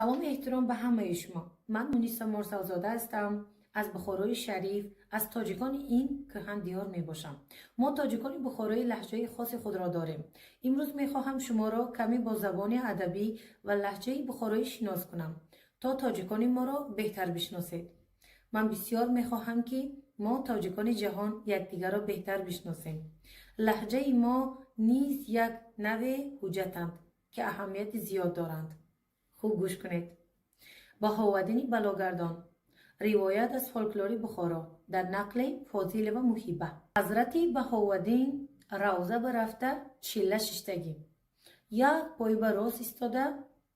سلام احترام به همه شما. من مونیسا مرسلزاده هستم از بخارای شریف، از تاجیکان این کهن دیار می باشم. ما تاجیکان بخارای لهجه خاص خود را داریم. امروز می خواهم شما را کمی با زبان ادبی و لهجه بخارایی شناس کنم تا تاجیکان ما را بهتر بشناسید. من بسیار می خواهم که ما تاجیکان جهان یکدیگر را بهتر بشناسیم. لهجه ما نیز یک نوع حجتند که اهمیت زیاد دارند. خوب گوش کنید. بهاءالدین بلاگردان، روایت از فولکلور بخارا در نقل فاضل و محیبه. حضرت بهاءالدین روضه برفته چله ششتگی، یک پای به راست ایستاده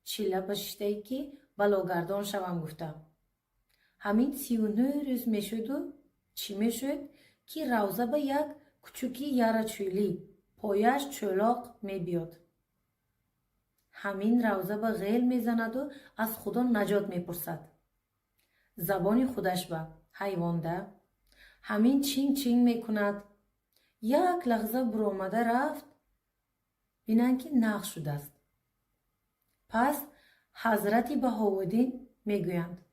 چله به ششتگی که بلاگردان شوم گفته. همین 39 روز میشد و چی میشد که روضه به یک کوچوکی یاره چولی پایش چولاق میبیاد. همین روضه به غیل میزند و از خدا نجات میپرسد. زبان خودش به حیوان ده همین چینگ چینگ میکند. یک لحظه برآمده رفت بینن که نقش شده است. پس حضرت بهاءالدین میگویند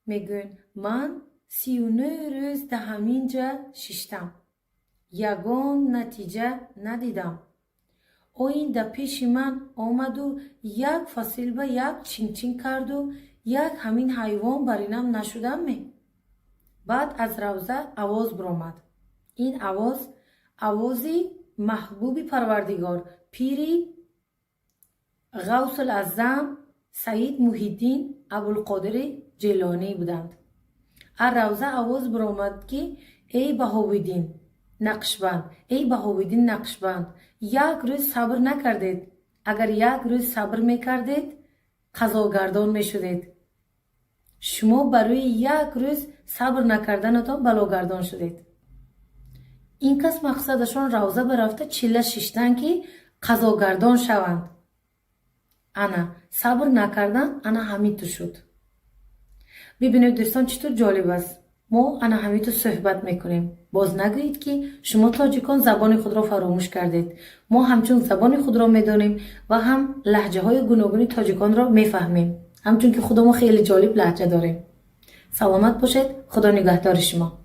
میگویند من 39 روز در همین جا ششتم، یگان نتیجه ندیدم. این در پیش من آمد و یک فصل به یک چینگ چینگ کرد و یک همین حیوان برینم نشدم می. بعد از روضه آواز برآمد. این آوازی محبوب پروردگار پیری غوث الاعظم سید محی الدین ابوالقادر جیلانی بودند. از روضه آواز برآمد که ای بهاءالدین نقشبند، ای بهاءالدین نقشبند، یک روز صبر نکردید. اگر یک روز صبر میکردید قضاگردان میشدید. شما برای یک روز صبر نکردنتان بلاگردان شدید. این کس مقصدشان روضه برفته چله ششتن که قضاگردان شوند. انا صبر نکردن انا همین تو شد. ببینید دوستان چطور جالب است. ما انا همین تو صحبت میکنیم. باز نگویید که شما تاجیکان زبان خود را فراموش کردید. ما همچون زبان خود را میدانیم و هم لهجه های گوناگون تاجیکان را میفهمیم. همچون که خودمون خیلی جالب لهجه داریم. سلامت باشید. خدا نگهدار شما.